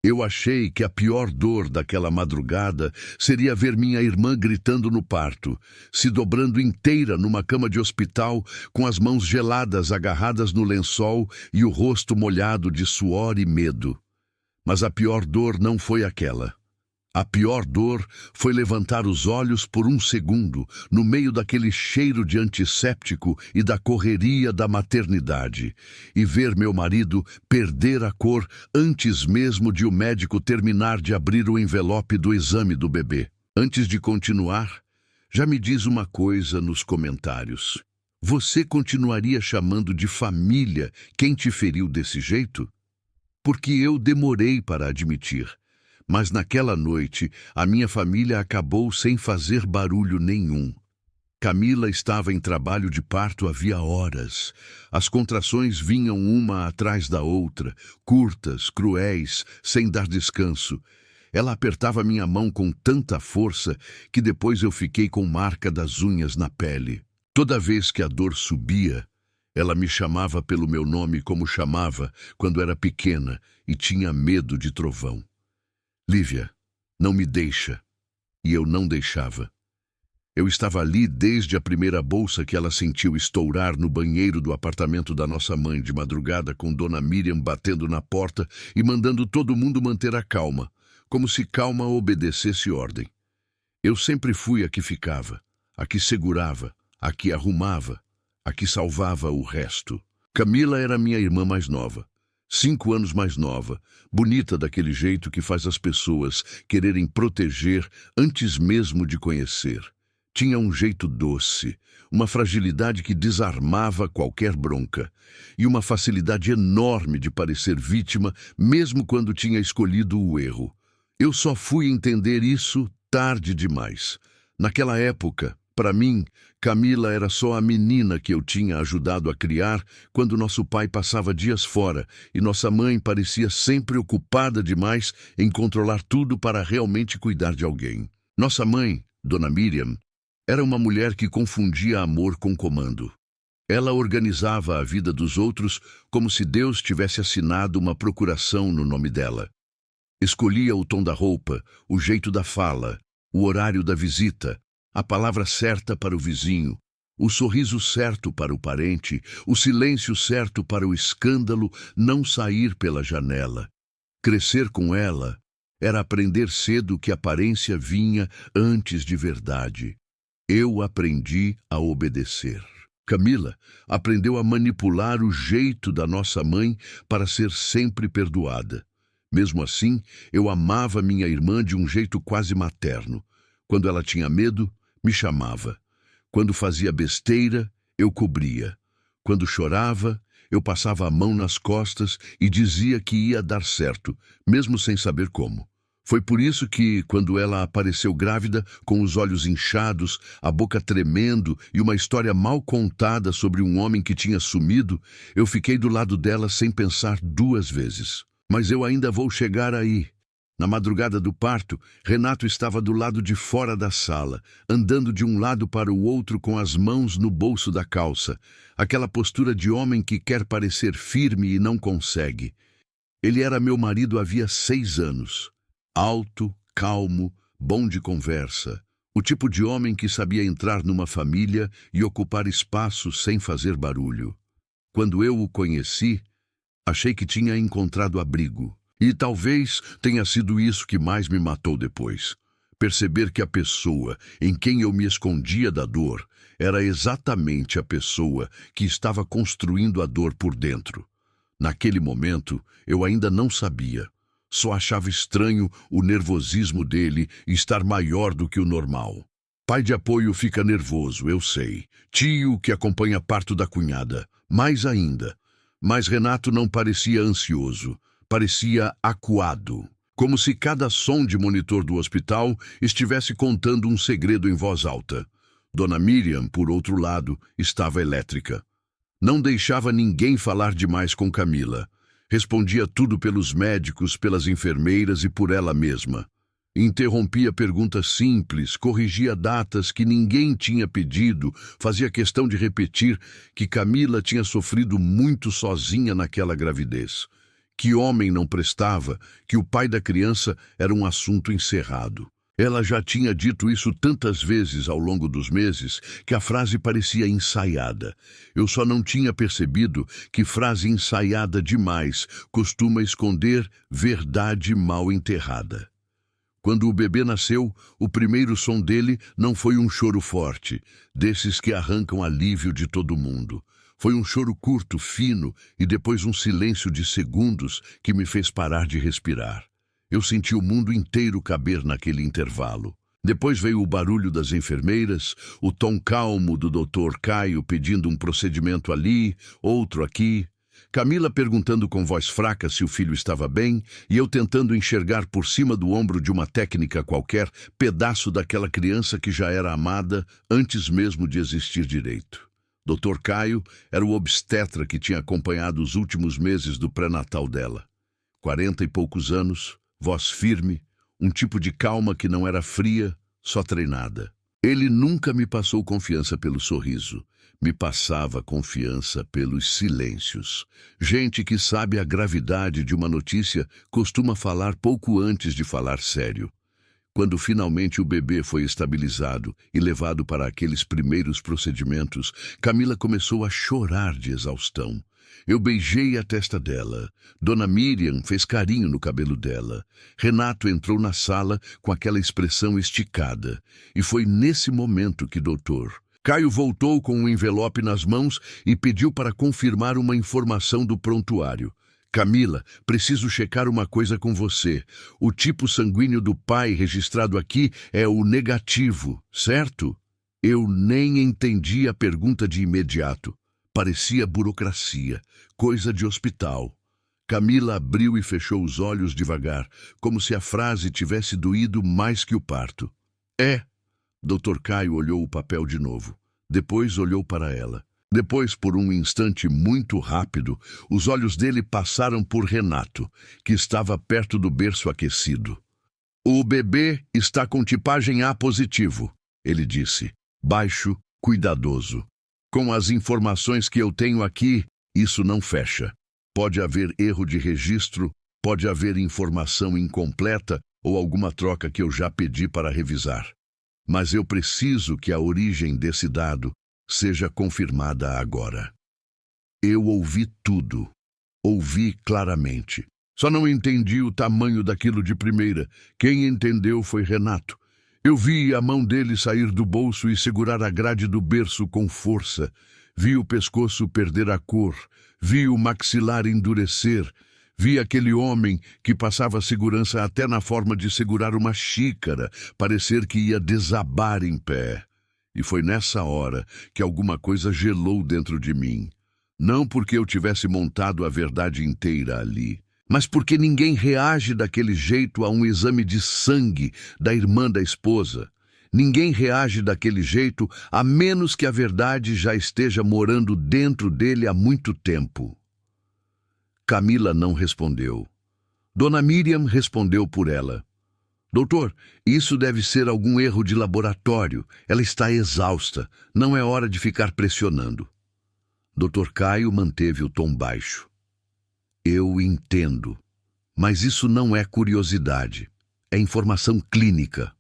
Eu achei que a pior dor daquela madrugada seria ver minha irmã gritando no parto, se dobrando inteira numa cama de hospital, com as mãos geladas agarradas no lençol e o rosto molhado de suor e medo. Mas a pior dor não foi aquela. A pior dor foi levantar os olhos por um segundo, no meio daquele cheiro de antisséptico e da correria da maternidade, e ver meu marido perder a cor antes mesmo de o médico terminar de abrir o envelope do exame do bebê. Antes de continuar, já me diz uma coisa nos comentários. Você continuaria chamando de família quem te feriu desse jeito? Porque eu demorei para admitir. Mas naquela noite, a minha família acabou sem fazer barulho nenhum. Camila estava em trabalho de parto havia horas. As contrações vinham uma atrás da outra, curtas, cruéis, sem dar descanso. Ela apertava minha mão com tanta força que depois eu fiquei com marca das unhas na pele. Toda vez que a dor subia, ela me chamava pelo meu nome como chamava quando era pequena e tinha medo de trovão. Lívia, não me deixa. E eu não deixava. Eu estava ali desde a primeira bolsa que ela sentiu estourar no banheiro do apartamento da nossa mãe de madrugada, com Dona Miriam batendo na porta e mandando todo mundo manter a calma, como se calma obedecesse ordem. Eu sempre fui a que ficava, a que segurava, a que arrumava, a que salvava o resto. Camila era minha irmã mais nova. 5 anos mais nova, bonita daquele jeito que faz as pessoas quererem proteger antes mesmo de conhecer. Tinha um jeito doce, uma fragilidade que desarmava qualquer bronca, e uma facilidade enorme de parecer vítima, mesmo quando tinha escolhido o erro. Eu só fui entender isso tarde demais. Naquela época, para mim, Camila era só a menina que eu tinha ajudado a criar quando nosso pai passava dias fora e nossa mãe parecia sempre ocupada demais em controlar tudo para realmente cuidar de alguém. Nossa mãe, Dona Miriam, era uma mulher que confundia amor com comando. Ela organizava a vida dos outros como se Deus tivesse assinado uma procuração no nome dela. Escolhia o tom da roupa, o jeito da fala, o horário da visita, a palavra certa para o vizinho, o sorriso certo para o parente, o silêncio certo para o escândalo não sair pela janela. Crescer com ela era aprender cedo que aparência vinha antes de verdade. Eu aprendi a obedecer. Camila aprendeu a manipular o jeito da nossa mãe para ser sempre perdoada. Mesmo assim, eu amava minha irmã de um jeito quase materno. Quando ela tinha medo, me chamava. Quando fazia besteira, eu cobria. Quando chorava, eu passava a mão nas costas e dizia que ia dar certo, mesmo sem saber como. Foi por isso que, quando ela apareceu grávida, com os olhos inchados, a boca tremendo e uma história mal contada sobre um homem que tinha sumido, eu fiquei do lado dela sem pensar 2 vezes. Mas eu ainda vou chegar aí. Na madrugada do parto, Renato estava do lado de fora da sala, andando de um lado para o outro com as mãos no bolso da calça, aquela postura de homem que quer parecer firme e não consegue. Ele era meu marido havia 6 anos. Alto, calmo, bom de conversa. O tipo de homem que sabia entrar numa família e ocupar espaço sem fazer barulho. Quando eu o conheci, achei que tinha encontrado abrigo. E talvez tenha sido isso que mais me matou depois. Perceber que a pessoa em quem eu me escondia da dor era exatamente a pessoa que estava construindo a dor por dentro. Naquele momento, eu ainda não sabia. Só achava estranho o nervosismo dele estar maior do que o normal. Pai de apoio fica nervoso, eu sei. Tio que acompanha parto da cunhada, mais ainda. Mas Renato não parecia ansioso. Parecia acuado, como se cada som de monitor do hospital estivesse contando um segredo em voz alta. Dona Miriam, por outro lado, estava elétrica. Não deixava ninguém falar demais com Camila. Respondia tudo pelos médicos, pelas enfermeiras e por ela mesma. Interrompia perguntas simples, corrigia datas que ninguém tinha pedido, fazia questão de repetir que Camila tinha sofrido muito sozinha naquela gravidez. que homem não prestava, que o pai da criança era um assunto encerrado. Ela já tinha dito isso tantas vezes ao longo dos meses que a frase parecia ensaiada. Eu só não tinha percebido que frase ensaiada demais costuma esconder verdade mal enterrada. Quando o bebê nasceu, o primeiro som dele não foi um choro forte, desses que arrancam alívio de todo mundo. Foi um choro curto, fino, e depois um silêncio de segundos que me fez parar de respirar. Eu senti o mundo inteiro caber naquele intervalo. Depois veio o barulho das enfermeiras, o tom calmo do Dr. Caio pedindo um procedimento ali, outro aqui. Camila perguntando com voz fraca se o filho estava bem, e eu tentando enxergar por cima do ombro de uma técnica qualquer pedaço daquela criança que já era amada antes mesmo de existir direito. Dr. Caio era o obstetra que tinha acompanhado os últimos meses do pré-natal dela. 40 e poucos anos, voz firme, um tipo de calma que não era fria, só treinada. Ele nunca me passou confiança pelo sorriso. Me passava confiança pelos silêncios. Gente que sabe a gravidade de uma notícia costuma falar pouco antes de falar sério. Quando finalmente o bebê foi estabilizado e levado para aqueles primeiros procedimentos, Camila começou a chorar de exaustão. Eu beijei a testa dela. Dona Miriam fez carinho no cabelo dela. Renato entrou na sala com aquela expressão esticada. E foi nesse momento que Dr. Caio voltou com um envelope nas mãos e pediu para confirmar uma informação do prontuário. Camila, preciso checar uma coisa com você. O tipo sanguíneo do pai registrado aqui é o negativo, certo? Eu nem entendi a pergunta de imediato. Parecia burocracia, coisa de hospital. Camila abriu e fechou os olhos devagar, como se a frase tivesse doído mais que o parto. É. Dr. Caio olhou o papel de novo. Depois olhou para ela. Depois, por um instante muito rápido, os olhos dele passaram por Renato, que estava perto do berço aquecido. O bebê está com tipagem A positivo, ele disse, baixo, cuidadoso. Com as informações que eu tenho aqui, isso não fecha. Pode haver erro de registro, pode haver informação incompleta ou alguma troca que eu já pedi para revisar. Mas eu preciso que a origem desse dado seja confirmada agora. Eu ouvi tudo. Ouvi claramente. Só não entendi o tamanho daquilo de primeira. Quem entendeu foi Renato. Eu vi a mão dele sair do bolso e segurar a grade do berço com força. Vi o pescoço perder a cor. Vi o maxilar endurecer. Vi aquele homem que passava segurança até na forma de segurar uma xícara, parecer que ia desabar em pé. E foi nessa hora que alguma coisa gelou dentro de mim. Não porque eu tivesse montado a verdade inteira ali, mas porque ninguém reage daquele jeito a um exame de sangue da irmã da esposa. Ninguém reage daquele jeito a menos que a verdade já esteja morando dentro dele há muito tempo. Camila não respondeu. Dona Miriam respondeu por ela. Doutor, isso deve ser algum erro de laboratório. Ela está exausta. Não é hora de ficar pressionando. Dr. Caio manteve o tom baixo. Eu entendo, mas isso não é curiosidade. É informação clínica.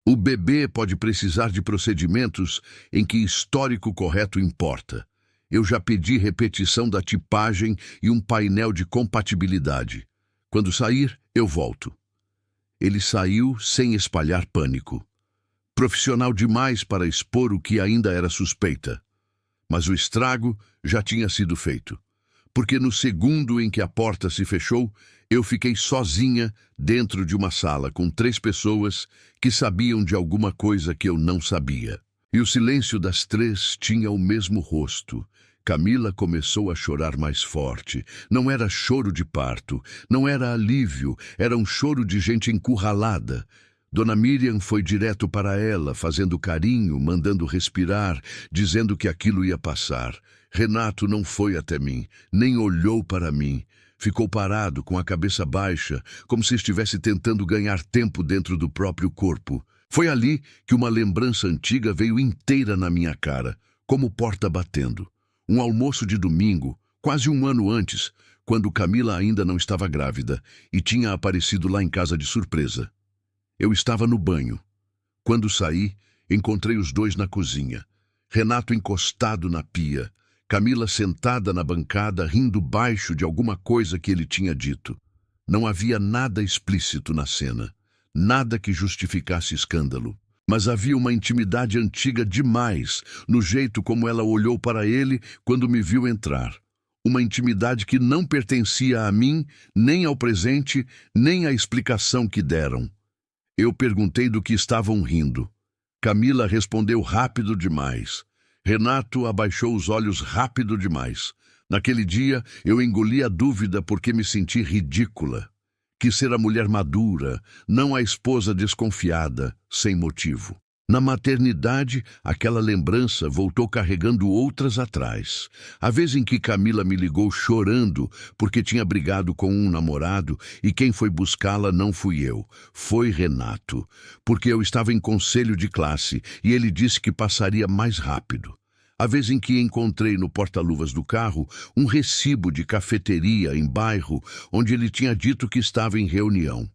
O bebê pode precisar de procedimentos em que histórico correto importa. Eu já pedi repetição da tipagem e um painel de compatibilidade. Quando sair, eu volto. Ele saiu sem espalhar pânico. Profissional demais para expor o que ainda era suspeita. Mas o estrago já tinha sido feito. Porque no segundo em que a porta se fechou, eu fiquei sozinha dentro de uma sala com 3 pessoas que sabiam de alguma coisa que eu não sabia. E o silêncio das 3 tinha o mesmo rosto. Camila começou a chorar mais forte. Não era choro de parto, não era alívio, era um choro de gente encurralada. Dona Miriam foi direto para ela, fazendo carinho, mandando respirar, dizendo que aquilo ia passar. Renato não foi até mim, nem olhou para mim. Ficou parado, com a cabeça baixa, como se estivesse tentando ganhar tempo dentro do próprio corpo. Foi ali que uma lembrança antiga veio inteira na minha cara, como porta batendo. Um almoço de domingo, quase um ano antes, quando Camila ainda não estava grávida e tinha aparecido lá em casa de surpresa. Eu estava no banho. Quando saí, encontrei os dois na cozinha. Renato encostado na pia, Camila sentada na bancada rindo baixo de alguma coisa que ele tinha dito. Não havia nada explícito na cena, nada que justificasse escândalo. Mas havia uma intimidade antiga demais no jeito como ela olhou para ele quando me viu entrar. Uma intimidade que não pertencia a mim, nem ao presente, nem à explicação que deram. Eu perguntei do que estavam rindo. Camila respondeu rápido demais. Renato abaixou os olhos rápido demais. Naquele dia, eu engoli a dúvida porque me senti ridícula. Quis ser a mulher madura, não a esposa desconfiada, sem motivo. Na maternidade, aquela lembrança voltou carregando outras atrás. A vez em que Camila me ligou chorando porque tinha brigado com um namorado e quem foi buscá-la não fui eu, foi Renato, porque eu estava em conselho de classe e ele disse que passaria mais rápido. A vez em que encontrei no porta-luvas do carro um recibo de cafeteria em bairro onde ele tinha dito que estava em reunião.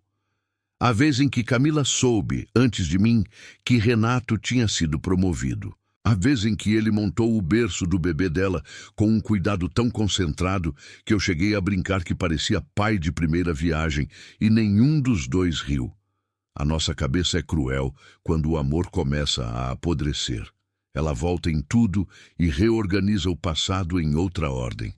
A vez em que Camila soube, antes de mim, que Renato tinha sido promovido. A vez em que ele montou o berço do bebê dela com um cuidado tão concentrado que eu cheguei a brincar que parecia pai de primeira viagem e nenhum dos dois riu. A nossa cabeça é cruel quando o amor começa a apodrecer. Ela volta em tudo e reorganiza o passado em outra ordem.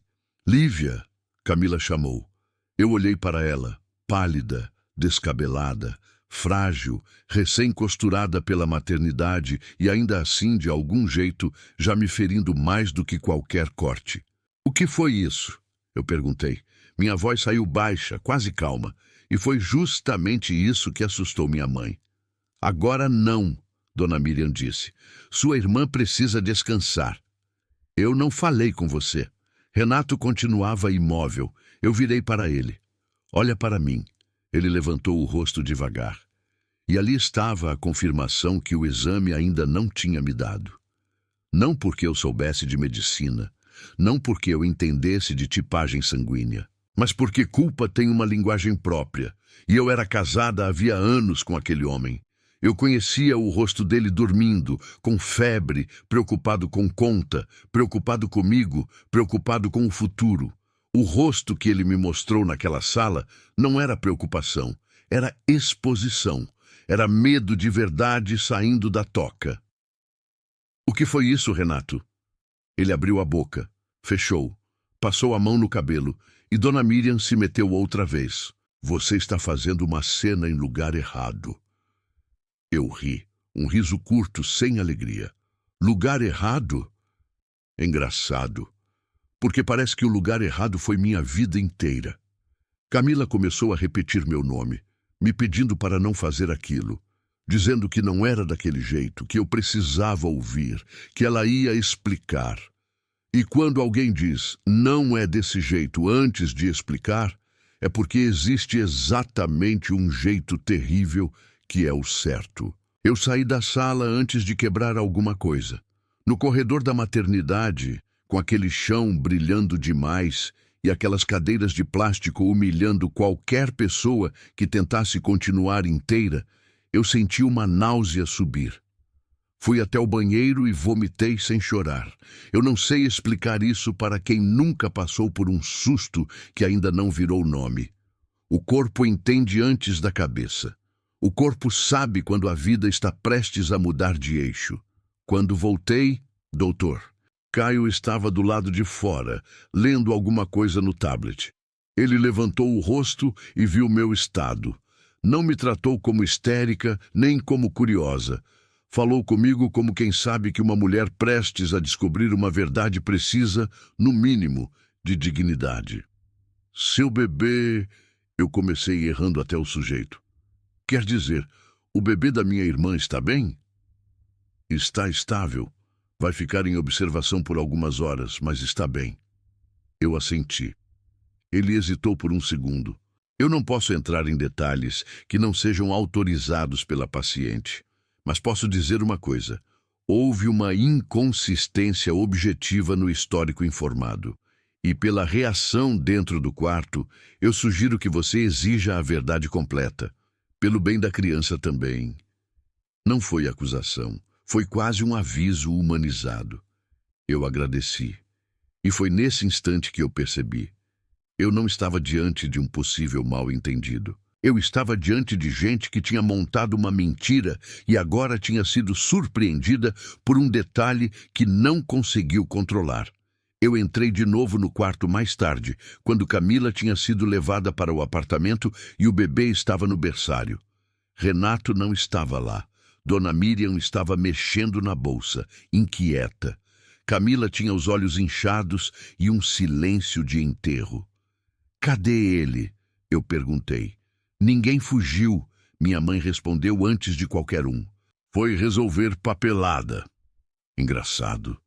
Lívia, Camila chamou. Eu olhei para ela, pálida, descabelada, frágil, recém-costurada pela maternidade e ainda assim, de algum jeito, já me ferindo mais do que qualquer corte. O que foi isso? Eu perguntei. Minha voz saiu baixa, quase calma, e foi justamente isso que assustou minha mãe. Agora não, Dona Miriam disse. Sua irmã precisa descansar. Eu não falei com você. Renato continuava imóvel. Eu virei para ele. Olha para mim. Ele levantou o rosto devagar. E ali estava a confirmação que o exame ainda não tinha me dado. Não porque eu soubesse de medicina, não porque eu entendesse de tipagem sanguínea, mas porque culpa tem uma linguagem própria. E eu era casada havia anos com aquele homem. Eu conhecia o rosto dele dormindo, com febre, preocupado com conta, preocupado comigo, preocupado com o futuro. O rosto que ele me mostrou naquela sala não era preocupação, era exposição, era medo de verdade saindo da toca. O que foi isso, Renato? Ele abriu a boca, fechou, passou a mão no cabelo e Dona Miriam se meteu outra vez. Você está fazendo uma cena em lugar errado. Eu ri, um riso curto, sem alegria. Lugar errado? Engraçado, porque parece que o lugar errado foi minha vida inteira. Camila começou a repetir meu nome, me pedindo para não fazer aquilo, dizendo que não era daquele jeito, que eu precisava ouvir, que ela ia explicar. E quando alguém diz, não é desse jeito antes de explicar, é porque existe exatamente um jeito terrível que é o certo. Eu saí da sala antes de quebrar alguma coisa. No corredor da maternidade, com aquele chão brilhando demais e aquelas cadeiras de plástico humilhando qualquer pessoa que tentasse continuar inteira, eu senti uma náusea subir. Fui até o banheiro e vomitei sem chorar. Eu não sei explicar isso para quem nunca passou por um susto que ainda não virou nome. O corpo entende antes da cabeça. O corpo sabe quando a vida está prestes a mudar de eixo. Quando voltei, doutor, Caio estava do lado de fora, lendo alguma coisa no tablet. Ele levantou o rosto e viu meu estado. Não me tratou como histérica, nem como curiosa. Falou comigo como quem sabe que uma mulher prestes a descobrir uma verdade precisa, no mínimo, de dignidade. Seu bebê... Eu comecei errando até o sujeito. Quer dizer, o bebê da minha irmã está bem? Está estável. Vai ficar em observação por algumas horas, mas está bem. Eu assenti. Ele hesitou por um segundo. Eu não posso entrar em detalhes que não sejam autorizados pela paciente, mas posso dizer uma coisa. Houve uma inconsistência objetiva no histórico informado. E pela reação dentro do quarto, eu sugiro que você exija a verdade completa. Pelo bem da criança também. Não foi acusação, foi quase um aviso humanizado. Eu agradeci. E foi nesse instante que eu percebi. Eu não estava diante de um possível mal-entendido. Eu estava diante de gente que tinha montado uma mentira e agora tinha sido surpreendida por um detalhe que não conseguiu controlar. Eu entrei de novo no quarto mais tarde, quando Camila tinha sido levada para o apartamento e o bebê estava no berçário. Renato não estava lá. Dona Miriam estava mexendo na bolsa, inquieta. Camila tinha os olhos inchados e um silêncio de enterro. "Cadê ele?" eu perguntei. "Ninguém fugiu", minha mãe respondeu antes de qualquer um. "Foi resolver papelada." "Engraçado.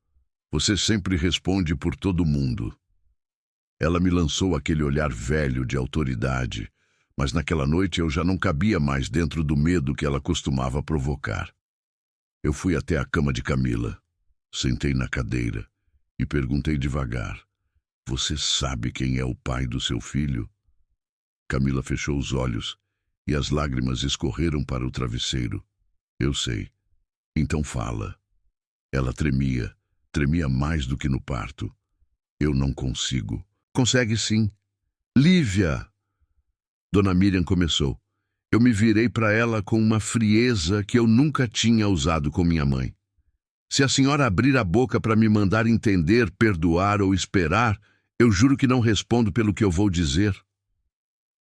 Você sempre responde por todo mundo." Ela me lançou aquele olhar velho de autoridade, mas naquela noite eu já não cabia mais dentro do medo que ela costumava provocar. Eu fui até a cama de Camila, sentei na cadeira e perguntei devagar: "Você sabe quem é o pai do seu filho?" Camila fechou os olhos e as lágrimas escorreram para o travesseiro. "Eu sei." "Então fala." Ela tremia mais do que no parto. "Eu não consigo." "Consegue sim." "Lívia!" Dona Miriam começou. Eu me virei para ela com uma frieza que eu nunca tinha usado com minha mãe. "Se a senhora abrir a boca para me mandar entender, perdoar ou esperar, eu juro que não respondo pelo que eu vou dizer."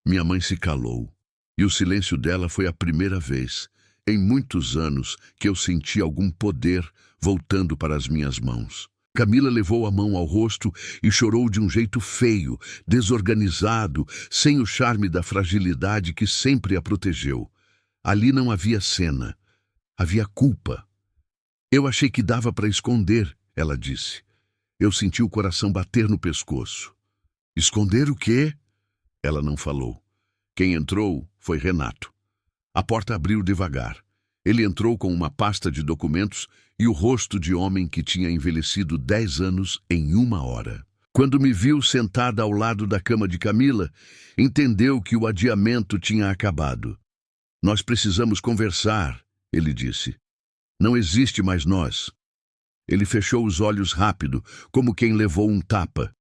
Minha mãe se calou, e o silêncio dela foi a primeira vez, em muitos anos, que eu senti algum poder voltando para as minhas mãos. Camila levou a mão ao rosto e chorou de um jeito feio, desorganizado, sem o charme da fragilidade que sempre a protegeu. Ali não havia cena, havia culpa. "Eu achei que dava para esconder", ela disse. Eu senti o coração bater no pescoço. "Esconder o quê?" Ela não falou. Quem entrou foi Renato. A porta abriu devagar. Ele entrou com uma pasta de documentos e o rosto de homem que tinha envelhecido 10 anos em 1 hora. Quando me viu sentada ao lado da cama de Camila, entendeu que o adiamento tinha acabado. "Nós precisamos conversar", ele disse. "Não existe mais nós." Ele fechou os olhos rápido, como quem levou um tapa.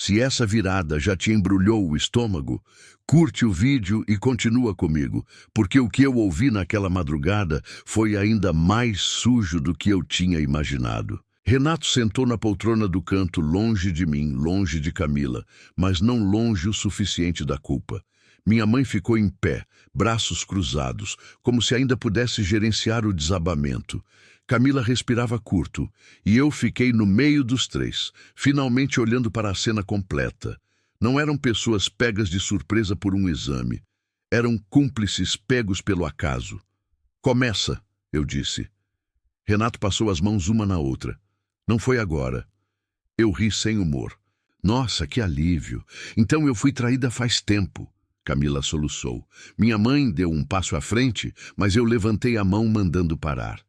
Se essa virada já te embrulhou o estômago, curte o vídeo e continua comigo, porque o que eu ouvi naquela madrugada foi ainda mais sujo do que eu tinha imaginado. Renato sentou na poltrona do canto, longe de mim, longe de Camila, mas não longe o suficiente da culpa. Minha mãe ficou em pé, braços cruzados, como se ainda pudesse gerenciar o desabamento. Camila respirava curto, e eu fiquei no meio dos três, finalmente olhando para a cena completa. Não eram pessoas pegas de surpresa por um exame. Eram cúmplices pegos pelo acaso. "Começa", eu disse. Renato passou as mãos uma na outra. "Não foi agora." Eu ri sem humor. "Nossa, que alívio. Então eu fui traída faz tempo." Camila soluçou. Minha mãe deu um passo à frente, mas eu levantei a mão mandando parar.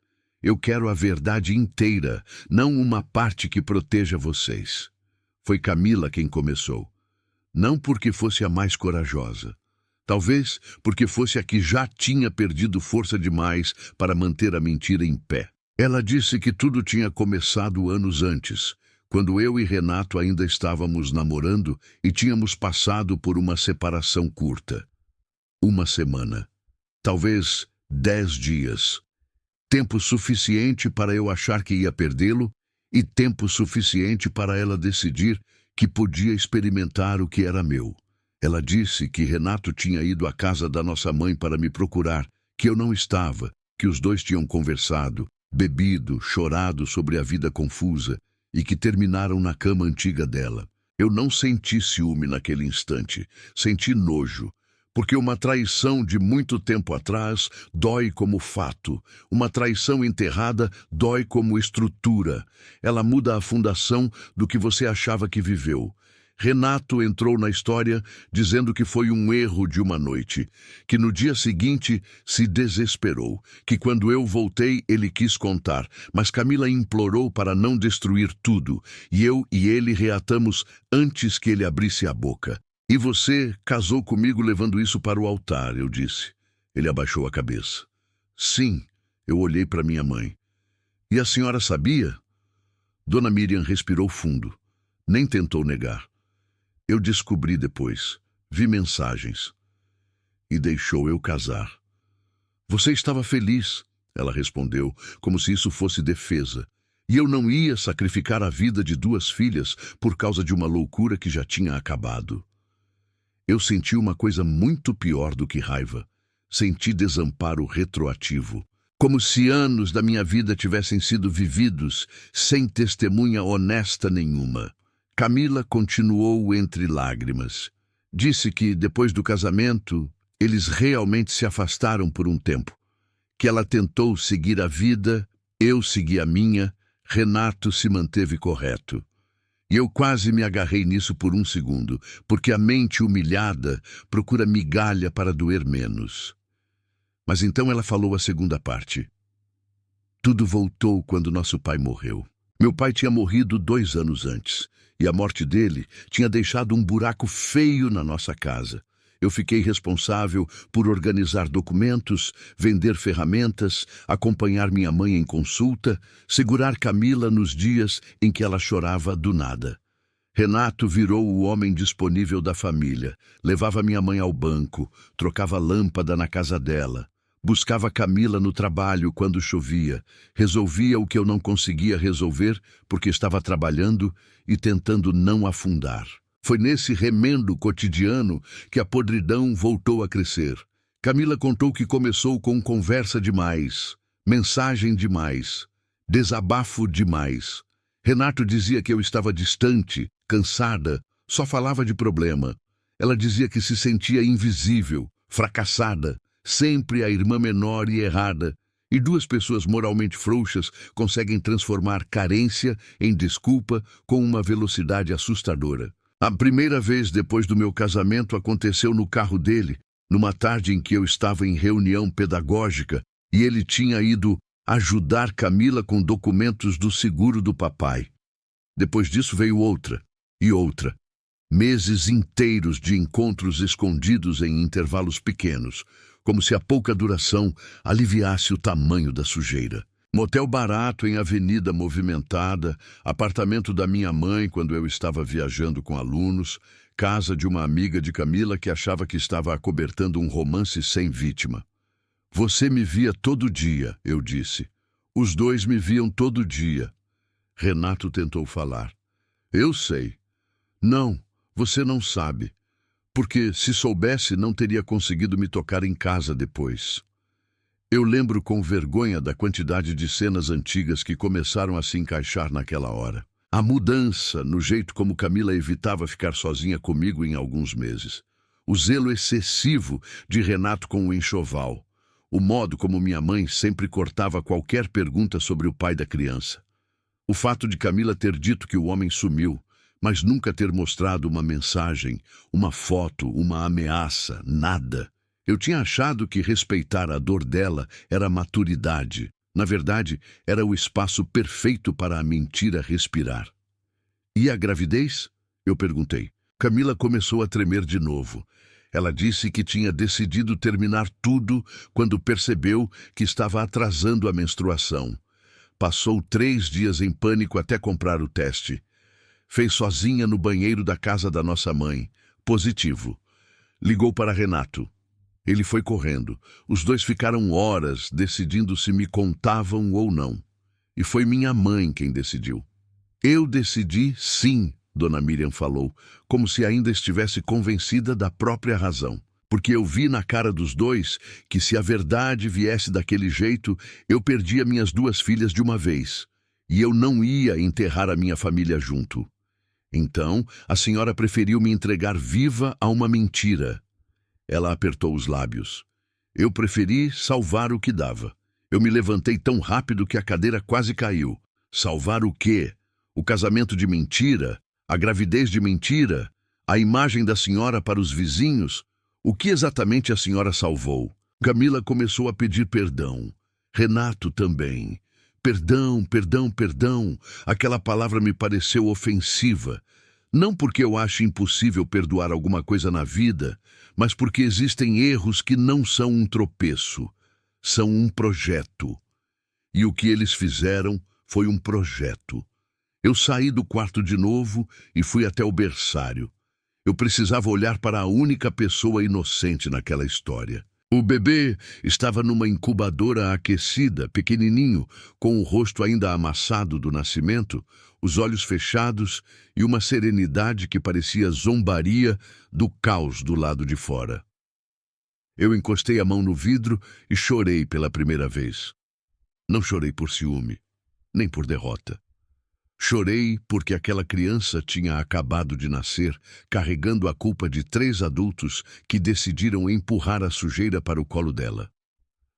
"Eu quero a verdade inteira, não uma parte que proteja vocês." Foi Camila quem começou. Não porque fosse a mais corajosa. Talvez porque fosse a que já tinha perdido força demais para manter a mentira em pé. Ela disse que tudo tinha começado anos antes, quando eu e Renato ainda estávamos namorando e tínhamos passado por uma separação curta. 1 semana. Talvez 10 dias. Tempo suficiente para eu achar que ia perdê-lo e tempo suficiente para ela decidir que podia experimentar o que era meu. Ela disse que Renato tinha ido à casa da nossa mãe para me procurar, que eu não estava, que os dois tinham conversado, bebido, chorado sobre a vida confusa e que terminaram na cama antiga dela. Eu não senti ciúme naquele instante, senti nojo. Porque uma traição de muito tempo atrás dói como fato. Uma traição enterrada dói como estrutura. Ela muda a fundação do que você achava que viveu. Renato entrou na história dizendo que foi um erro de uma noite, que no dia seguinte se desesperou, que quando eu voltei ele quis contar, mas Camila implorou para não destruir tudo, e eu e ele reatamos antes que ele abrisse a boca. E você casou comigo levando isso para o altar, eu disse. Ele abaixou a cabeça. Sim, eu olhei para minha mãe. E a senhora sabia? Dona Miriam respirou fundo. Nem tentou negar. Eu descobri depois. Vi mensagens. E deixou eu casar. Você estava feliz, ela respondeu, como se isso fosse defesa. E eu não ia sacrificar a vida de 2 filhas por causa de uma loucura que já tinha acabado. Eu senti uma coisa muito pior do que raiva. Senti desamparo retroativo. Como se anos da minha vida tivessem sido vividos sem testemunha honesta nenhuma. Camila continuou entre lágrimas. Disse que, depois do casamento, eles realmente se afastaram por um tempo. Que ela tentou seguir a vida, eu segui a minha, Renato se manteve correto. E eu quase me agarrei nisso por um segundo, porque a mente humilhada procura migalha para doer menos. Mas então ela falou a segunda parte. Tudo voltou quando nosso pai morreu. Meu pai tinha morrido 2 anos antes, e a morte dele tinha deixado um buraco feio na nossa casa. Eu fiquei responsável por organizar documentos, vender ferramentas, acompanhar minha mãe em consulta, segurar Camila nos dias em que ela chorava do nada. Renato virou o homem disponível da família, levava minha mãe ao banco, trocava lâmpada na casa dela, buscava Camila no trabalho quando chovia, resolvia o que eu não conseguia resolver porque estava trabalhando e tentando não afundar. Foi nesse remendo cotidiano que a podridão voltou a crescer. Camila contou que começou com conversa demais, mensagem demais, desabafo demais. Renato dizia que eu estava distante, cansada, só falava de problema. Ela dizia que se sentia invisível, fracassada, sempre a irmã menor e errada. E 2 pessoas moralmente frouxas conseguem transformar carência em desculpa com uma velocidade assustadora. A primeira vez depois do meu casamento aconteceu no carro dele, numa tarde em que eu estava em reunião pedagógica e ele tinha ido ajudar Camila com documentos do seguro do papai. Depois disso veio outra e outra. Meses inteiros de encontros escondidos em intervalos pequenos, como se a pouca duração aliviasse o tamanho da sujeira. Motel barato em avenida movimentada, apartamento da minha mãe quando eu estava viajando com alunos, casa de uma amiga de Camila que achava que estava acobertando um romance sem vítima. Você me via todo dia, eu disse. Os 2 me viam todo dia. Renato tentou falar. Eu sei. Não, você não sabe. Porque se soubesse não teria conseguido me tocar em casa depois. Eu lembro com vergonha da quantidade de cenas antigas que começaram a se encaixar naquela hora. A mudança no jeito como Camila evitava ficar sozinha comigo em alguns meses. O zelo excessivo de Renato com o enxoval. O modo como minha mãe sempre cortava qualquer pergunta sobre o pai da criança. O fato de Camila ter dito que o homem sumiu, mas nunca ter mostrado uma mensagem, uma foto, uma ameaça, nada. Eu tinha achado que respeitar a dor dela era maturidade. Na verdade, era o espaço perfeito para a mentira respirar. E a gravidez? Eu perguntei. Camila começou a tremer de novo. Ela disse que tinha decidido terminar tudo quando percebeu que estava atrasando a menstruação. Passou 3 dias em pânico até comprar o teste. Fez sozinha no banheiro da casa da nossa mãe. Positivo. Ligou para Renato. Ele foi correndo. Os 2 ficaram horas decidindo se me contavam ou não. E foi minha mãe quem decidiu. Eu decidi sim, Dona Miriam falou, como se ainda estivesse convencida da própria razão. Porque eu vi na cara dos 2 que se a verdade viesse daquele jeito, eu perdia minhas 2 filhas de uma vez. E eu não ia enterrar a minha família junto. Então, a senhora preferiu me entregar viva a uma mentira. Ela apertou os lábios. Eu preferi salvar o que dava. Eu me levantei tão rápido que a cadeira quase caiu. Salvar o quê? O casamento de mentira? A gravidez de mentira? A imagem da senhora para os vizinhos? O que exatamente a senhora salvou? Camila começou a pedir perdão. Renato também. Perdão, perdão, perdão. Aquela palavra me pareceu ofensiva. Não porque eu ache impossível perdoar alguma coisa na vida, mas porque existem erros que não são um tropeço, são um projeto. E o que eles fizeram foi um projeto. Eu saí do quarto de novo e fui até o berçário. Eu precisava olhar para a única pessoa inocente naquela história. O bebê estava numa incubadora aquecida, pequenininho, com o rosto ainda amassado do nascimento, os olhos fechados e uma serenidade que parecia zombaria do caos do lado de fora. Eu encostei a mão no vidro e chorei pela primeira vez. Não chorei por ciúme, nem por derrota. Chorei porque aquela criança tinha acabado de nascer, carregando a culpa de 3 adultos que decidiram empurrar a sujeira para o colo dela.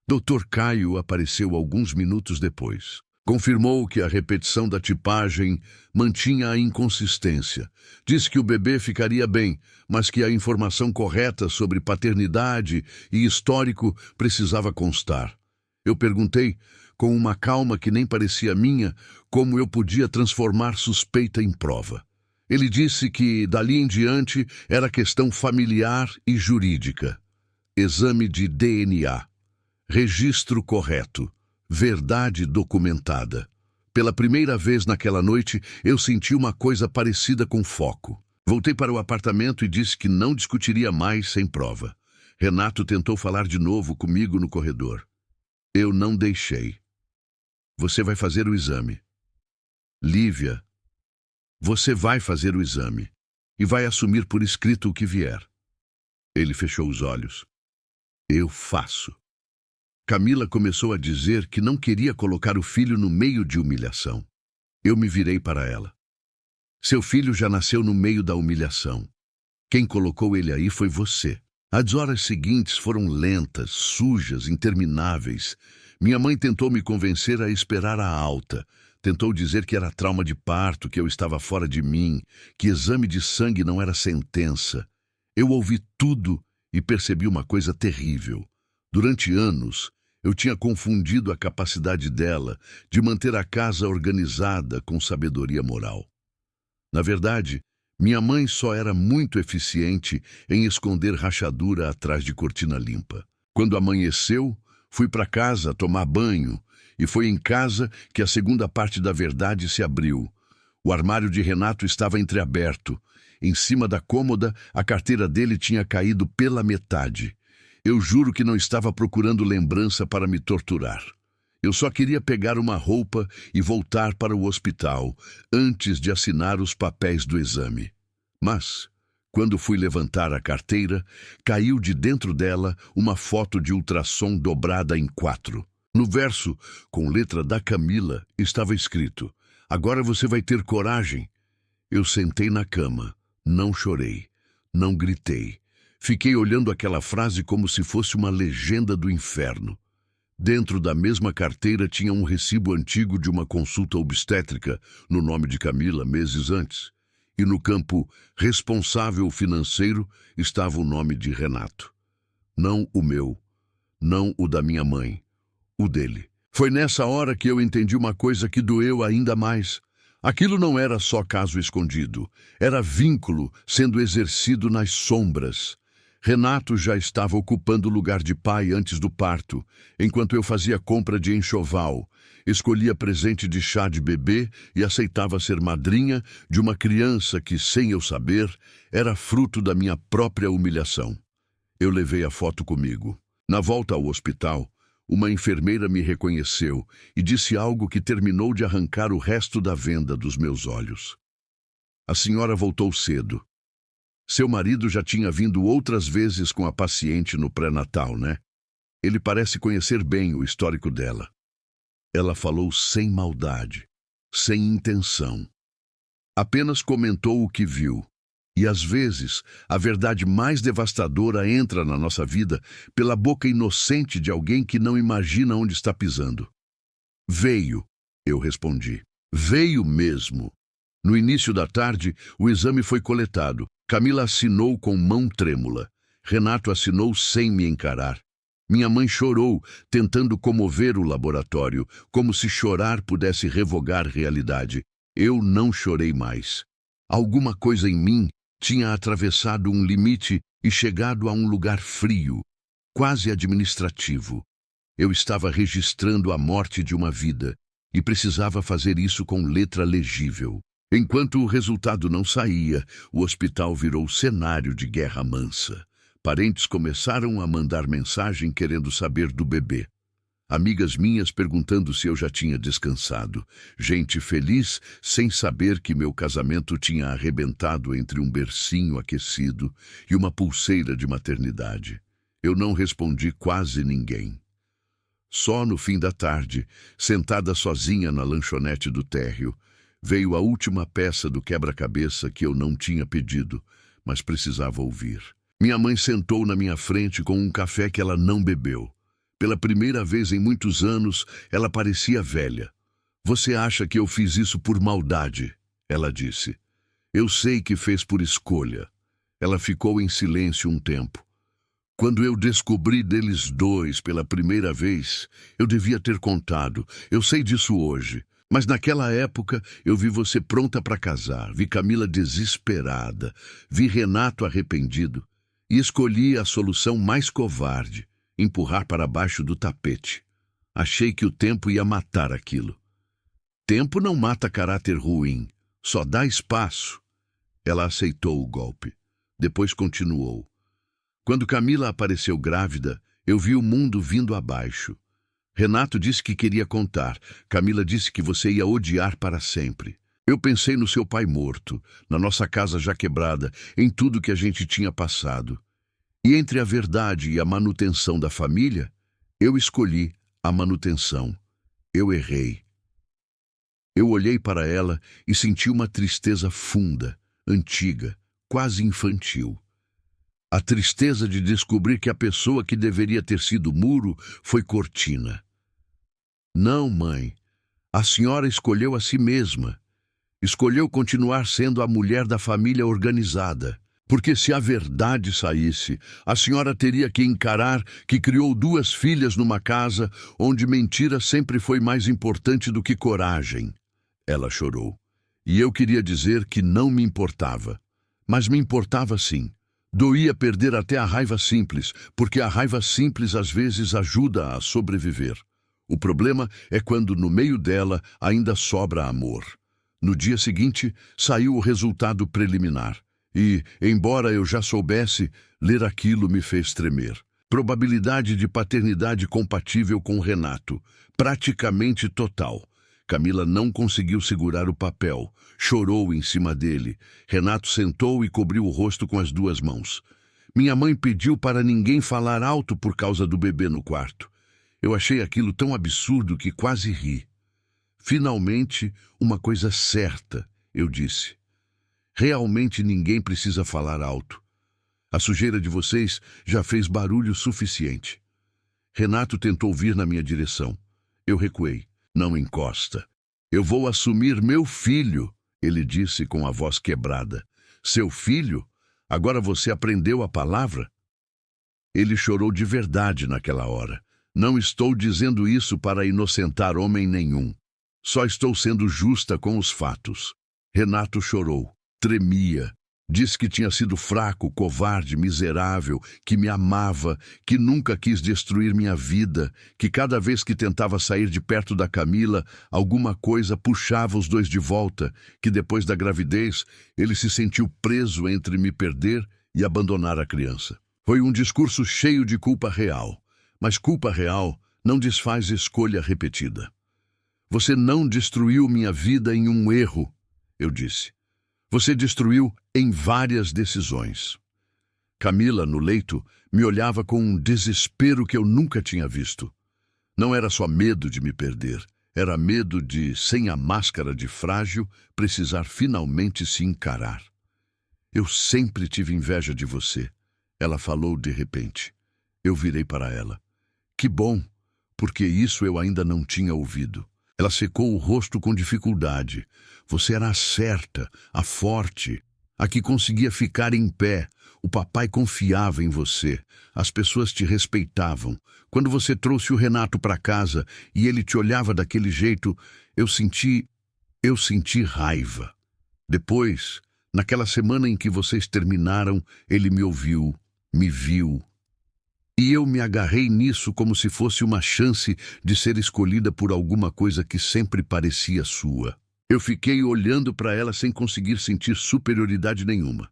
Dr. Caio apareceu alguns minutos depois. Confirmou que a repetição da tipagem mantinha a inconsistência. Disse que o bebê ficaria bem, mas que a informação correta sobre paternidade e histórico precisava constar. Eu perguntei, com uma calma que nem parecia minha, como eu podia transformar suspeita em prova. Ele disse que, dali em diante, era questão familiar e jurídica. Exame de DNA. Registro correto. Verdade documentada. Pela primeira vez naquela noite, eu senti uma coisa parecida com foco. Voltei para o apartamento e disse que não discutiria mais sem prova. Renato tentou falar de novo comigo no corredor. Eu não deixei. Você vai fazer o exame. Lívia, você vai fazer o exame e vai assumir por escrito o que vier. Ele fechou os olhos. Eu faço. Camila começou a dizer que não queria colocar o filho no meio de humilhação. Eu me virei para ela. Seu filho já nasceu no meio da humilhação. Quem colocou ele aí foi você. As horas seguintes foram lentas, sujas, intermináveis. Minha mãe tentou me convencer a esperar a alta. Tentou dizer que era trauma de parto, que eu estava fora de mim, que exame de sangue não era sentença. Eu ouvi tudo e percebi uma coisa terrível. Durante anos, eu tinha confundido a capacidade dela de manter a casa organizada com sabedoria moral. Na verdade, minha mãe só era muito eficiente em esconder rachadura atrás de cortina limpa. Quando amanheceu, fui para casa tomar banho e foi em casa que a segunda parte da verdade se abriu. O armário de Renato estava entreaberto. Em cima da cômoda, a carteira dele tinha caído pela metade. Eu juro que não estava procurando lembrança para me torturar. Eu só queria pegar uma roupa e voltar para o hospital antes de assinar os papéis do exame. Mas, quando fui levantar a carteira, caiu de dentro dela uma foto de ultrassom dobrada em 4. No verso, com letra da Camila, estava escrito: "Agora você vai ter coragem." Eu sentei na cama, não chorei, não gritei. Fiquei olhando aquela frase como se fosse uma legenda do inferno. Dentro da mesma carteira tinha um recibo antigo de uma consulta obstétrica no nome de Camila meses antes. E no campo responsável financeiro estava o nome de Renato. Não o meu, não o da minha mãe, o dele. Foi nessa hora que eu entendi uma coisa que doeu ainda mais. Aquilo não era só caso escondido, era vínculo sendo exercido nas sombras. Renato já estava ocupando o lugar de pai antes do parto, enquanto eu fazia compra de enxoval, escolhia presente de chá de bebê e aceitava ser madrinha de uma criança que, sem eu saber, era fruto da minha própria humilhação. Eu levei a foto comigo. Na volta ao hospital, uma enfermeira me reconheceu e disse algo que terminou de arrancar o resto da venda dos meus olhos. A senhora voltou cedo. Seu marido já tinha vindo outras vezes com a paciente no pré-natal, né? Ele parece conhecer bem o histórico dela. Ela falou sem maldade, sem intenção. Apenas comentou o que viu. E às vezes, a verdade mais devastadora entra na nossa vida pela boca inocente de alguém que não imagina onde está pisando. Veio, eu respondi. Veio mesmo. No início da tarde, o exame foi coletado. Camila assinou com mão trêmula. Renato assinou sem me encarar. Minha mãe chorou, tentando comover o laboratório, como se chorar pudesse revogar realidade. Eu não chorei mais. Alguma coisa em mim tinha atravessado um limite e chegado a um lugar frio, quase administrativo. Eu estava registrando a morte de uma vida e precisava fazer isso com letra legível. Enquanto o resultado não saía, o hospital virou cenário de guerra mansa. Parentes começaram a mandar mensagem querendo saber do bebê. Amigas minhas perguntando se eu já tinha descansado. Gente feliz sem saber que meu casamento tinha arrebentado entre um bercinho aquecido e uma pulseira de maternidade. Eu não respondi quase ninguém. Só no fim da tarde, sentada sozinha na lanchonete do térreo, veio a última peça do quebra-cabeça que eu não tinha pedido, mas precisava ouvir. Minha mãe sentou na minha frente com um café que ela não bebeu. Pela primeira vez em muitos anos, ela parecia velha. Você acha que eu fiz isso por maldade? Ela disse. Eu sei que fez por escolha. Ela ficou em silêncio um tempo. Quando eu descobri deles dois pela primeira vez, eu devia ter contado. Eu sei disso hoje. Mas naquela época eu vi você pronta para casar, vi Camila desesperada, vi Renato arrependido e escolhi a solução mais covarde, empurrar para baixo do tapete. Achei que o tempo ia matar aquilo. Tempo não mata caráter ruim, só dá espaço. Ela aceitou o golpe. Depois continuou. Quando Camila apareceu grávida, eu vi o mundo vindo abaixo. Renato disse que queria contar. Camila disse que você ia odiar para sempre. Eu pensei no seu pai morto, na nossa casa já quebrada, em tudo que a gente tinha passado. E entre a verdade e a manutenção da família, eu escolhi a manutenção. Eu errei. Eu olhei para ela e senti uma tristeza funda, antiga, quase infantil. A tristeza de descobrir que a pessoa que deveria ter sido muro foi cortina. Não, mãe. A senhora escolheu a si mesma. Escolheu continuar sendo a mulher da família organizada. Porque se a verdade saísse, a senhora teria que encarar que criou 2 filhas numa casa onde mentira sempre foi mais importante do que coragem. Ela chorou. E eu queria dizer que não me importava. Mas me importava sim. Doía perder até a raiva simples, porque a raiva simples às vezes ajuda a sobreviver. O problema é quando no meio dela ainda sobra amor. No dia seguinte, saiu o resultado preliminar. E, embora eu já soubesse, ler aquilo me fez tremer. Probabilidade de paternidade compatível com Renato, praticamente total. Camila não conseguiu segurar o papel, chorou em cima dele. Renato sentou e cobriu o rosto com as 2 mãos. Minha mãe pediu para ninguém falar alto por causa do bebê no quarto. Eu achei aquilo tão absurdo que quase ri. Finalmente, uma coisa certa, eu disse. Realmente ninguém precisa falar alto. A sujeira de vocês já fez barulho suficiente. Renato tentou vir na minha direção. Eu recuei. Não encosta. Eu vou assumir meu filho, ele disse com a voz quebrada. Seu filho? Agora você aprendeu a palavra? Ele chorou de verdade naquela hora. Não estou dizendo isso para inocentar homem nenhum. Só estou sendo justa com os fatos. Renato chorou, tremia. Disse que tinha sido fraco, covarde, miserável, que me amava, que nunca quis destruir minha vida, que cada vez que tentava sair de perto da Camila, alguma coisa puxava os dois de volta, que depois da gravidez ele se sentiu preso entre me perder e abandonar a criança. Foi um discurso cheio de culpa real, mas culpa real não desfaz escolha repetida. Você não destruiu minha vida em um erro, eu disse. Você destruiu em várias decisões. Camila, no leito, me olhava com um desespero que eu nunca tinha visto. Não era só medo de me perder, era medo de, sem a máscara de frágil, precisar finalmente se encarar. Eu sempre tive inveja de você, ela falou de repente. Eu virei para ela. Que bom, porque isso eu ainda não tinha ouvido. Ela secou o rosto com dificuldade. Você era a certa, a forte, a que conseguia ficar em pé. O papai confiava em você. As pessoas te respeitavam. Quando você trouxe o Renato para casa e ele te olhava daquele jeito, eu senti raiva. Depois, naquela semana em que vocês terminaram, ele me ouviu, me viu. E eu me agarrei nisso como se fosse uma chance de ser escolhida por alguma coisa que sempre parecia sua. Eu fiquei olhando para ela sem conseguir sentir superioridade nenhuma.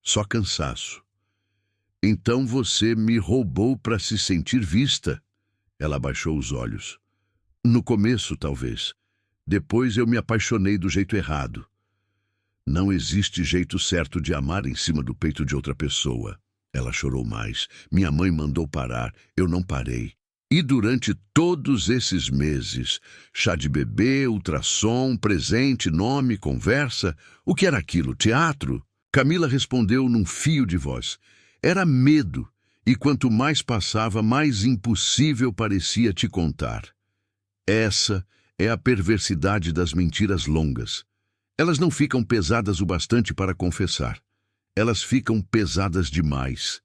Só cansaço. Então você me roubou para se sentir vista? Ela abaixou os olhos. No começo, talvez. Depois eu me apaixonei do jeito errado. Não existe jeito certo de amar em cima do peito de outra pessoa. Ela chorou mais. Minha mãe mandou parar. Eu não parei. E durante todos esses meses, chá de bebê, ultrassom, presente, nome, conversa, o que era aquilo? Teatro? Camila respondeu num fio de voz. Era medo, e quanto mais passava, mais impossível parecia te contar. Essa é a perversidade das mentiras longas. Elas não ficam pesadas o bastante para confessar. Elas ficam pesadas demais.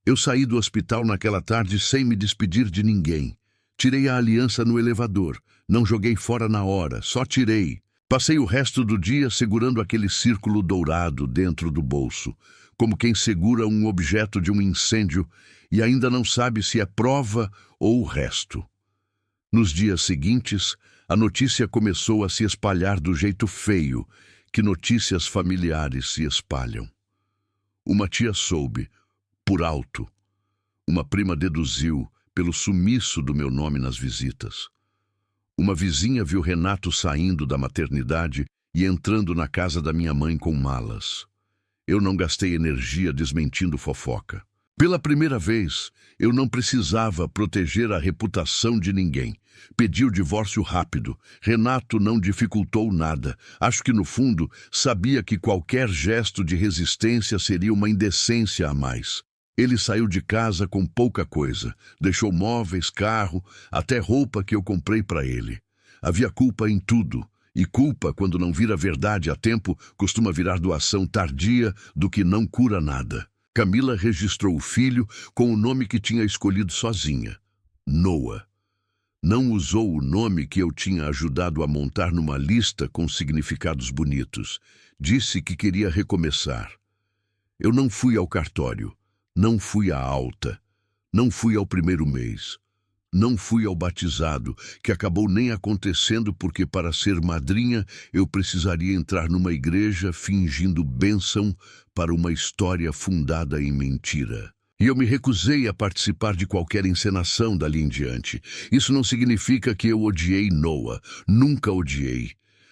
Eu saí do hospital naquela tarde sem me despedir de ninguém. Tirei a aliança no elevador. Não joguei fora na hora, só tirei. Passei o resto do dia segurando aquele círculo dourado dentro do bolso, como quem segura um objeto de um incêndio e ainda não sabe se é prova ou o resto. Nos dias seguintes, a notícia começou a se espalhar do jeito feio que notícias familiares se espalham. Uma tia soube, por alto. Uma prima deduziu, pelo sumiço do meu nome nas visitas. Uma vizinha viu Renato saindo da maternidade e entrando na casa da minha mãe com malas. Eu não gastei energia desmentindo fofoca. Pela primeira vez, eu não precisava proteger a reputação de ninguém. Pedi o divórcio rápido. Renato não dificultou nada. Acho que, no fundo, sabia que qualquer gesto de resistência seria uma indecência a mais. Ele saiu de casa com pouca coisa. Deixou móveis, carro, até roupa que eu comprei para ele. Havia culpa em tudo. E culpa, quando não vira verdade a tempo, costuma virar doação tardia do que não cura nada. Camila registrou o filho com o nome que tinha escolhido sozinha. Noah. Não usou o nome que eu tinha ajudado a montar numa lista com significados bonitos. Disse que queria recomeçar. Eu não fui ao cartório. Não fui à alta. Não fui ao primeiro mês. Não fui ao batizado, que acabou nem acontecendo porque para ser madrinha eu precisaria entrar numa igreja fingindo bênção para uma história fundada em mentira. E eu me recusei a participar de qualquer encenação dali em diante. Isso não significa que eu odiei Noah. Nunca odiei.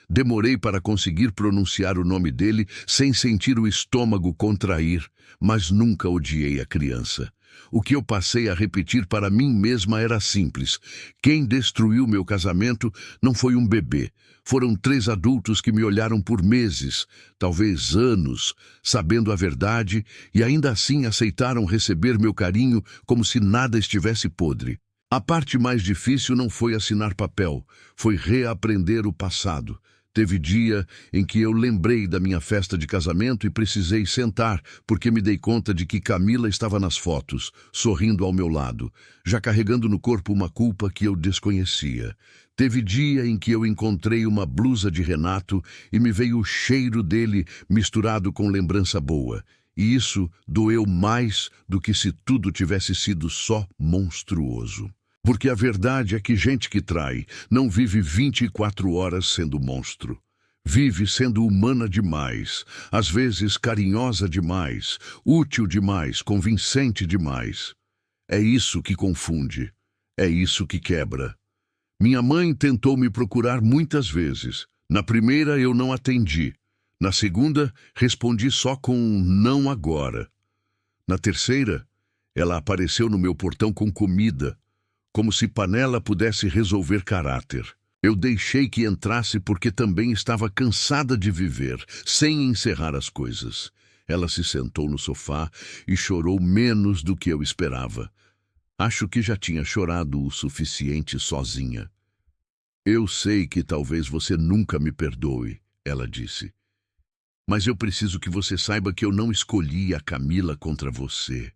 Demorei para conseguir pronunciar o nome dele sem sentir o estômago contrair, mas nunca odiei a criança. O que eu passei a repetir para mim mesma era simples. Quem destruiu meu casamento não foi um bebê. Foram 3 adultos que me olharam por meses, talvez anos, sabendo a verdade e ainda assim aceitaram receber meu carinho como se nada estivesse podre. A parte mais difícil não foi assinar papel, foi reaprender o passado. Teve dia em que eu lembrei da minha festa de casamento e precisei sentar, porque me dei conta de que Camila estava nas fotos, sorrindo ao meu lado, já carregando no corpo uma culpa que eu desconhecia. Teve dia em que eu encontrei uma blusa de Renato e me veio o cheiro dele misturado com lembrança boa. E isso doeu mais do que se tudo tivesse sido só monstruoso. Porque a verdade é que gente que trai não vive 24 horas sendo monstro. Vive sendo humana demais, às vezes carinhosa demais, útil demais, convincente demais. É isso que confunde, é isso que quebra. Minha mãe tentou me procurar muitas vezes. Na primeira eu não atendi. Na segunda, respondi só com um não agora. Na terceira, ela apareceu no meu portão com comida, como se panela pudesse resolver caráter. Eu deixei que entrasse porque também estava cansada de viver, sem encerrar as coisas. Ela se sentou no sofá e chorou menos do que eu esperava. Acho que já tinha chorado o suficiente sozinha. Eu sei que talvez você nunca me perdoe, ela disse. Mas eu preciso que você saiba que eu não escolhi a Camila contra você.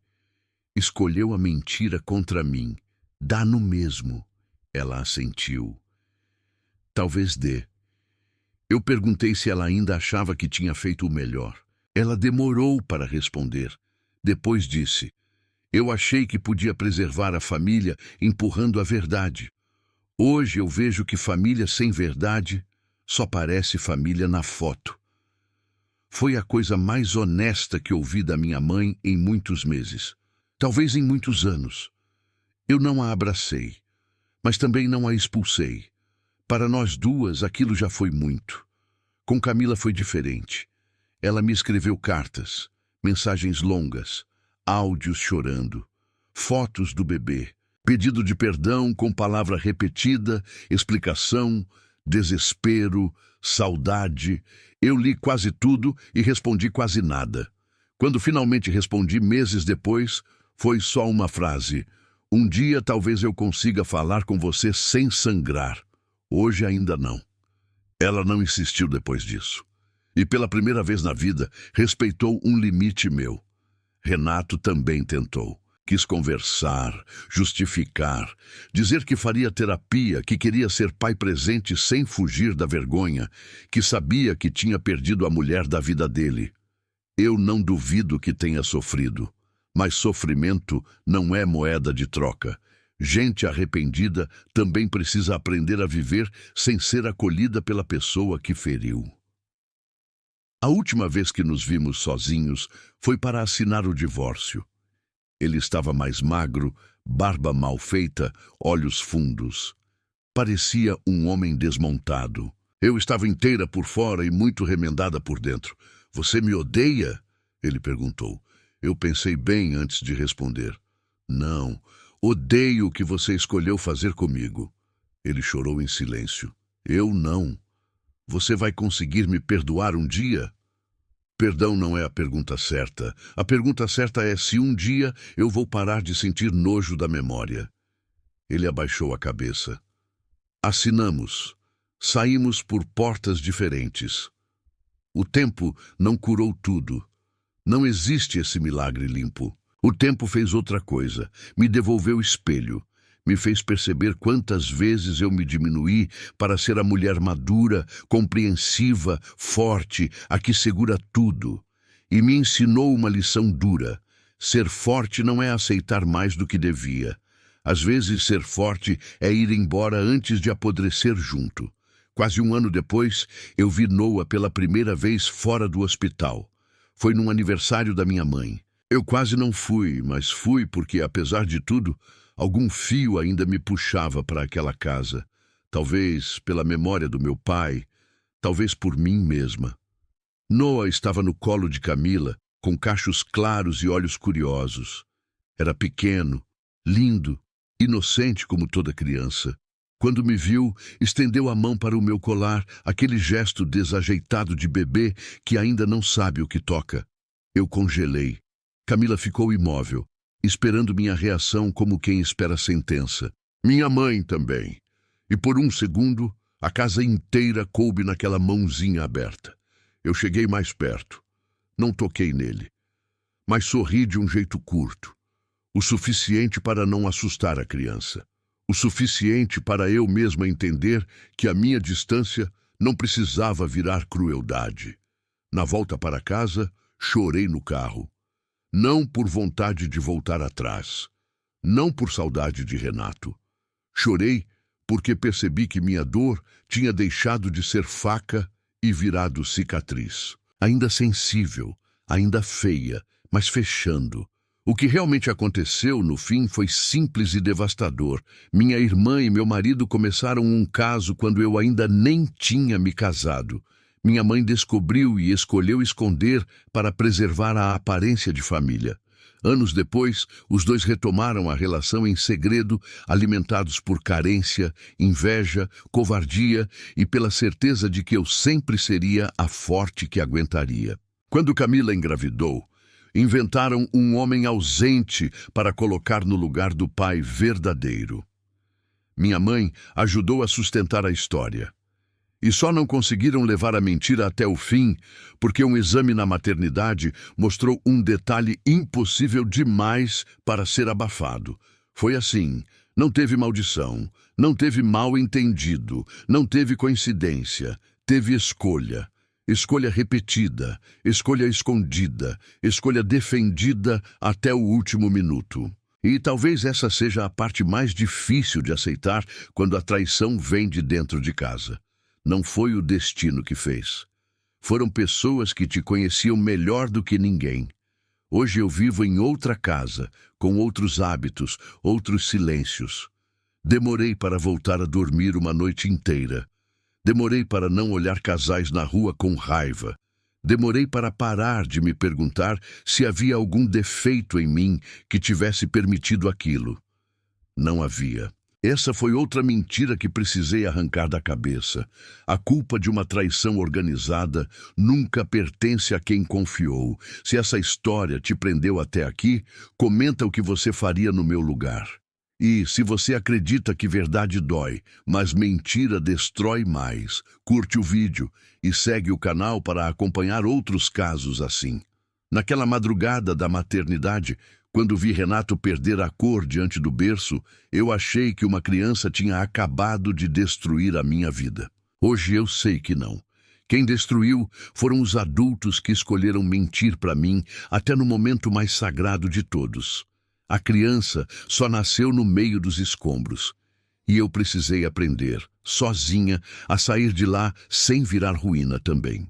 Escolheu a mentira contra mim. Dá no mesmo. Ela assentiu. Talvez dê. Eu perguntei se ela ainda achava que tinha feito o melhor. Ela demorou para responder. Depois disse: eu achei que podia preservar a família empurrando a verdade. Hoje eu vejo que família sem verdade só parece família na foto. Foi a coisa mais honesta que ouvi da minha mãe em muitos meses. Talvez em muitos anos. Eu não a abracei, mas também não a expulsei. Para nós duas, aquilo já foi muito. Com Camila foi diferente. Ela me escreveu cartas, mensagens longas, áudios chorando, fotos do bebê, pedido de perdão com palavra repetida, explicação, desespero, saudade. Eu li quase tudo e respondi quase nada. Quando finalmente respondi meses depois, foi só uma frase: um dia talvez eu consiga falar com você sem sangrar. Hoje ainda não. Ela não insistiu depois disso. E pela primeira vez na vida, respeitou um limite meu. Renato também tentou. Quis conversar, justificar, dizer que faria terapia, que queria ser pai presente sem fugir da vergonha, que sabia que tinha perdido a mulher da vida dele. Eu não duvido que tenha sofrido, mas sofrimento não é moeda de troca. Gente arrependida também precisa aprender a viver sem ser acolhida pela pessoa que feriu. A última vez que nos vimos sozinhos foi para assinar o divórcio. Ele estava mais magro, barba mal feita, olhos fundos. Parecia um homem desmontado. Eu estava inteira por fora e muito remendada por dentro. Você me odeia? Ele perguntou. Eu pensei bem antes de responder. Não, odeio o que você escolheu fazer comigo. Ele chorou em silêncio. Eu não. Você vai conseguir me perdoar um dia? Perdão não é a pergunta certa. A pergunta certa é se um dia eu vou parar de sentir nojo da memória. Ele abaixou a cabeça. Assinamos. Saímos por portas diferentes. O tempo não curou tudo. Não existe esse milagre limpo. O tempo fez outra coisa. Me devolveu o espelho. Me fez perceber quantas vezes eu me diminuí para ser a mulher madura, compreensiva, forte, a que segura tudo. E me ensinou uma lição dura. Ser forte não é aceitar mais do que devia. Às vezes, ser forte é ir embora antes de apodrecer junto. Quase um ano depois, eu vi Noah pela primeira vez fora do hospital. Foi num aniversário da minha mãe. Eu quase não fui, mas fui porque, apesar de tudo, algum fio ainda me puxava para aquela casa. Talvez pela memória do meu pai, talvez por mim mesma. Noah estava no colo de Camila, com cachos claros e olhos curiosos. Era pequeno, lindo, inocente como toda criança. Quando me viu, estendeu a mão para o meu colar, aquele gesto desajeitado de bebê que ainda não sabe o que toca. Eu congelei. Camila ficou imóvel, esperando minha reação como quem espera a sentença. Minha mãe também. E por um segundo, a casa inteira coube naquela mãozinha aberta. Eu cheguei mais perto. Não toquei nele. Mas sorri de um jeito curto. O suficiente para não assustar a criança. O suficiente para eu mesma entender que a minha distância não precisava virar crueldade. Na volta para casa, chorei no carro. Não por vontade de voltar atrás. Não por saudade de Renato. Chorei porque percebi que minha dor tinha deixado de ser faca e virado cicatriz. Ainda sensível, ainda feia, mas fechando. O que realmente aconteceu, no fim, foi simples e devastador. Minha irmã e meu marido começaram um caso quando eu ainda nem tinha me casado. Minha mãe descobriu e escolheu esconder para preservar a aparência de família. Anos depois, os dois retomaram a relação em segredo, alimentados por carência, inveja, covardia e pela certeza de que eu sempre seria a forte que aguentaria. Quando Camila engravidou, inventaram um homem ausente para colocar no lugar do pai verdadeiro. Minha mãe ajudou a sustentar a história. E só não conseguiram levar a mentira até o fim, porque um exame na maternidade mostrou um detalhe impossível demais para ser abafado. Foi assim, não teve maldição, não teve mal-entendido, não teve coincidência, teve escolha. Escolha repetida, escolha escondida, escolha defendida até o último minuto. E talvez essa seja a parte mais difícil de aceitar quando a traição vem de dentro de casa. Não foi o destino que fez. Foram pessoas que te conheciam melhor do que ninguém. Hoje eu vivo em outra casa, com outros hábitos, outros silêncios. Demorei para voltar a dormir uma noite inteira. Demorei para não olhar casais na rua com raiva. Demorei para parar de me perguntar se havia algum defeito em mim que tivesse permitido aquilo. Não havia. Essa foi outra mentira que precisei arrancar da cabeça. A culpa de uma traição organizada nunca pertence a quem confiou. Se essa história te prendeu até aqui, comenta o que você faria no meu lugar. E, se você acredita que verdade dói, mas mentira destrói mais, curte o vídeo e segue o canal para acompanhar outros casos assim. Naquela madrugada da maternidade, quando vi Renato perder a cor diante do berço, eu achei que uma criança tinha acabado de destruir a minha vida. Hoje eu sei que não. Quem destruiu foram os adultos que escolheram mentir para mim até no momento mais sagrado de todos. A criança só nasceu no meio dos escombros. E eu precisei aprender, sozinha, a sair de lá sem virar ruína também.